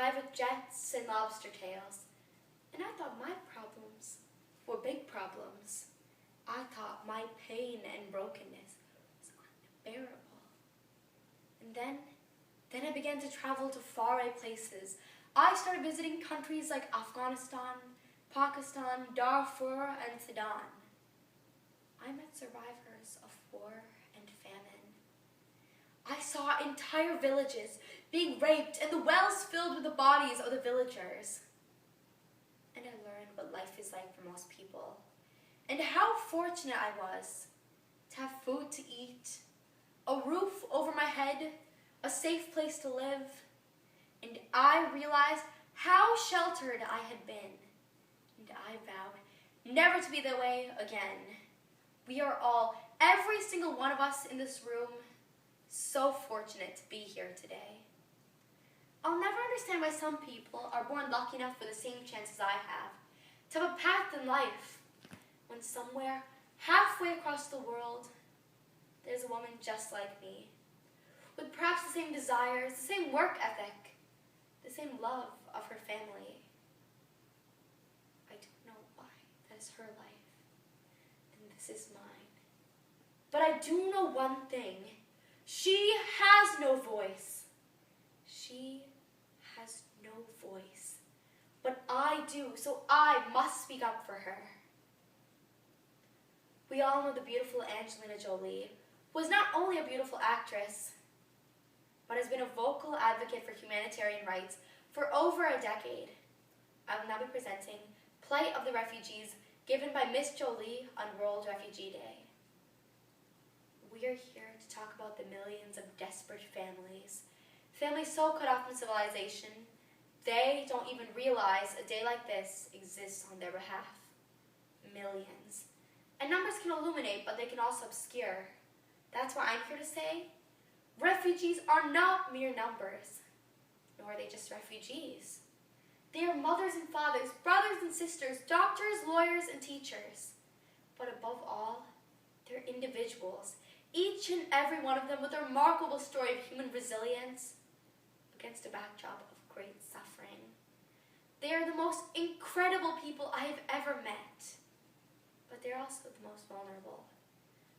private jets and lobster tails. And I thought my problems were big problems. I thought my pain and brokenness was unbearable. And then I began to travel to faraway places. I started visiting countries like Afghanistan, Pakistan, Darfur, and Sudan. I met survivors of war and famine. I saw entire villages being raped and the wells filled with the bodies of the villagers. And I learned what life is like for most people, and how fortunate I was to have food to eat, a roof over my head, a safe place to live, and I realized how sheltered I had been, and I vowed never to be that way again. We are all, every single one of us in this room, so fortunate to be here today. I'll never understand why some people are born lucky enough for the same chances I have, to have a path in life, when somewhere, halfway across the world, there's a woman just like me, with perhaps the same desires, the same work ethic, the same love of her family. I don't know why that is her life, and this is mine. But I do know one thing. She has no voice. She has no voice. But I do, so I must speak up for her. We all know the beautiful Angelina Jolie, who is not only a beautiful actress, but has been a vocal advocate for humanitarian rights for over a decade. I will now be presenting Plight of the Refugees, given by Miss Jolie on World Refugee Day. We are here to talk about the millions of desperate families so cut off from civilization, they don't even realize a day like this exists on their behalf. Millions. And numbers can illuminate, but they can also obscure. That's why I'm here to say, refugees are not mere numbers, nor are they just refugees. They are mothers and fathers, brothers and sisters, doctors, lawyers, and teachers. But above all, they're individuals, each and every one of them with a remarkable story of human resilience against a backdrop of great suffering. They are the most incredible people I have ever met, but they're also the most vulnerable.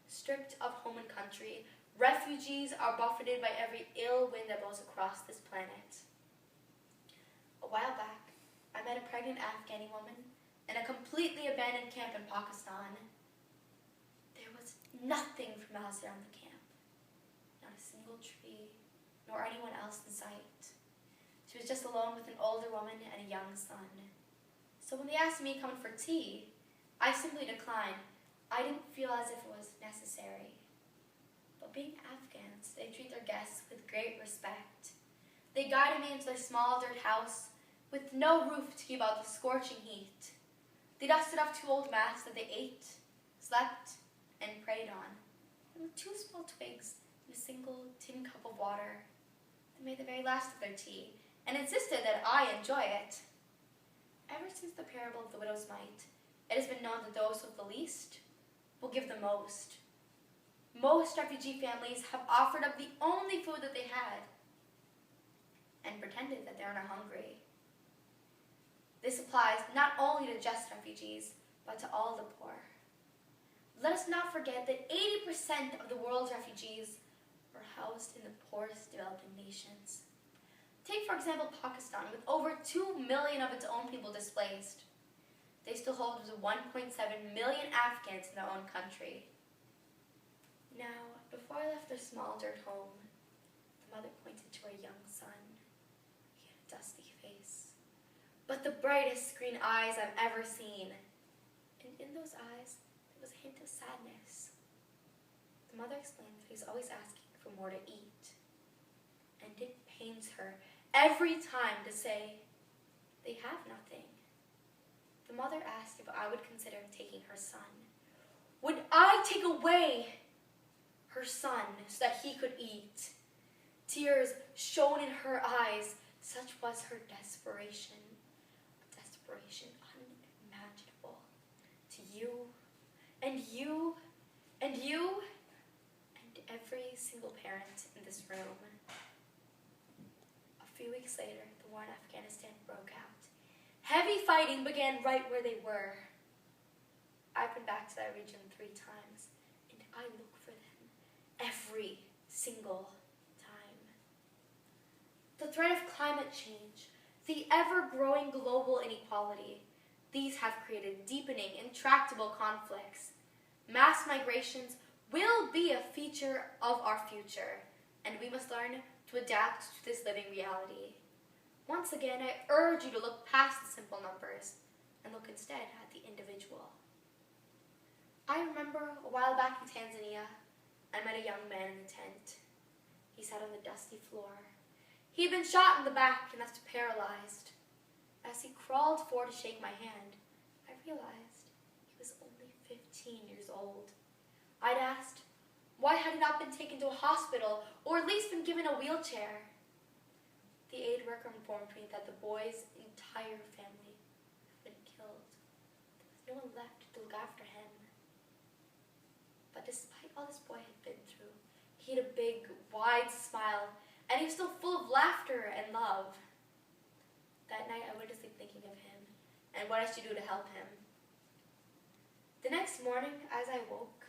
Stripped of home and country, refugees are buffeted by every ill wind that blows across this planet. A while back, I met a pregnant Afghani woman in a completely abandoned camp in Pakistan. There was nothing for miles around the camp. Not a single tree, nor anyone else in sight. She was just alone with an older woman and a young son. So when they asked me to come in for tea, I simply declined. I didn't feel as if it was necessary. But being Afghans, they treat their guests with great respect. They guided me into their small dirt house with no roof to keep out the scorching heat. They dusted off 2 old mats that they ate, slept, and prayed on, and with 2 small twigs and a single tin cup of water. They made the very last of their tea and insisted that I enjoy it. Ever since the parable of the widow's mite, it has been known that those with the least will give the most. Most refugee families have offered up the only food that they had and pretended that they are not hungry. This applies not only to just refugees, but to all the poor. Let us not forget that 80% of the world's refugees are housed in the poorest developing nations. Take, for example, Pakistan, with over 2 million of its own people displaced. They still hold 1.7 million Afghans in their own country. Now, before I left their small dirt home, the mother pointed to her young son. He had a dusty face, but the brightest green eyes I've ever seen. And in those eyes, there was a hint of sadness. The mother explained that he was always asking for more to eat. And it pains her every time to say, they have nothing. The mother asked if I would consider taking her son. Would I take away her son so that he could eat? Tears shone in her eyes. Such was her desperation. A desperation unimaginable. To you, and you, and you, and every single parent in this room. A few weeks later, the war in Afghanistan broke out. Heavy fighting began right where they were. I've been back to that region 3 times, and I look for them every single time. The threat of climate change, the ever-growing global inequality, these have created deepening, intractable conflicts. Mass migrations will be a feature of our future, and we must learn to adapt to this living reality. Once again, I urge you to look past the simple numbers and look instead at the individual. I remember a while back in Tanzania, I met a young man in a tent. He sat on the dusty floor. He had been shot in the back and left paralyzed. As he crawled forward to shake my hand, I realized he was only 15 years old. I'd asked, why had he not been taken to a hospital or at least been given a wheelchair? The aid worker informed me that the boy's entire family had been killed. There was no one left to look after him. But despite all this boy had been through, he had a big, wide smile, and he was still full of laughter and love. That night, I went to sleep thinking of him and what I should do to help him. The next morning, as I woke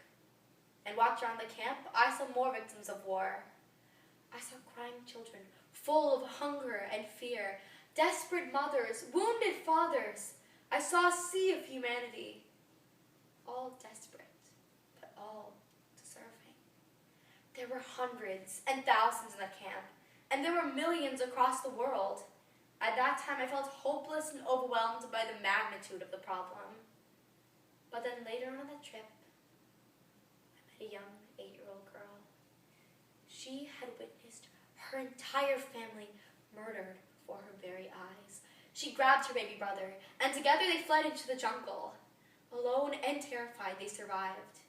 and walked around the camp, I saw more victims of war. I saw crying children, full of hunger and fear, desperate mothers, wounded fathers. I saw a sea of humanity, all desperate, but all deserving. There were hundreds and thousands in the camp, and there were millions across the world. At that time, I felt hopeless and overwhelmed by the magnitude of the problem. But then later on the trip, I met a young 8-year-old girl. She had witnessed her entire family murdered before her very eyes. She grabbed her baby brother, and together they fled into the jungle. Alone and terrified, they survived.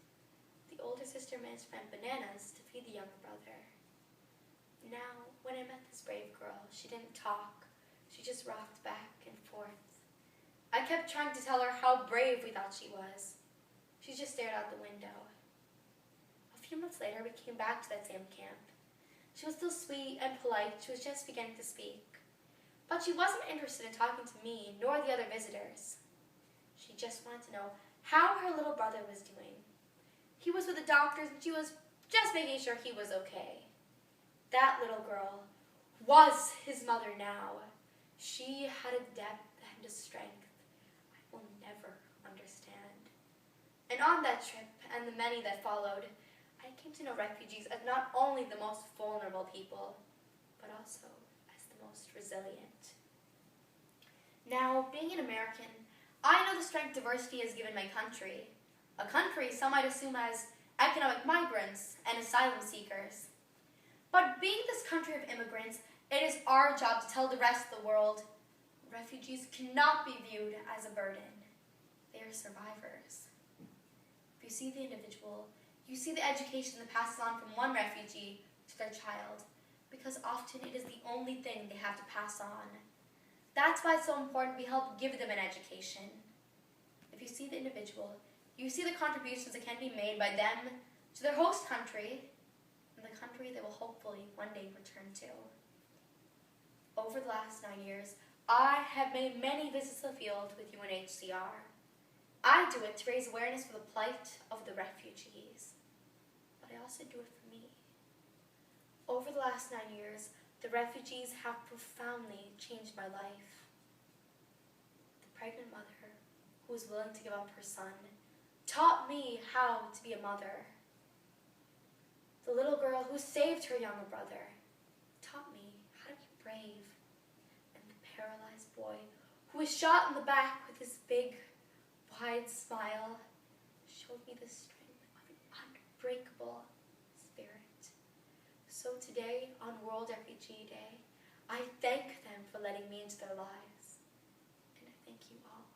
The older sister managed to find bananas to feed the younger brother. Now, when I met this brave girl, she didn't talk. She just rocked back and forth. I kept trying to tell her how brave we thought she was. She just stared out the window. A few months later, we came back to that same camp. She was still sweet and polite. She was just beginning to speak. But she wasn't interested in talking to me, nor the other visitors. She just wanted to know how her little brother was doing. He was with the doctors, and she was just making sure he was okay. That little girl was his mother now. She had a depth and a strength I will never understand. And on that trip, and the many that followed, I came to know refugees as not only the most vulnerable people, but also as the most resilient. Now, being an American, I know the strength diversity has given my country. A country some might assume as economic migrants and asylum seekers. But being this country of immigrants, it is our job to tell the rest of the world refugees cannot be viewed as a burden. They are survivors. If you see the individual, you see the education that passes on from one refugee to their child, because often it is the only thing they have to pass on. That's why it's so important we help give them an education. If you see the individual, you see the contributions that can be made by them to their host country, and the country they will hopefully one day return to. Over the last 9 years, I have made many visits to the field with UNHCR. I do it to raise awareness for the plight of the refugees, but I also do it for me. Over the last 9 years, the refugees have profoundly changed my life. The pregnant mother who was willing to give up her son taught me how to be a mother. The little girl who saved her younger brother taught me how to be brave. And the paralyzed boy who was shot in the back with his big, wide smile showed me the strength of an unbreakable spirit. So today, on World Refugee Day, I thank them for letting me into their lives. And I thank you all.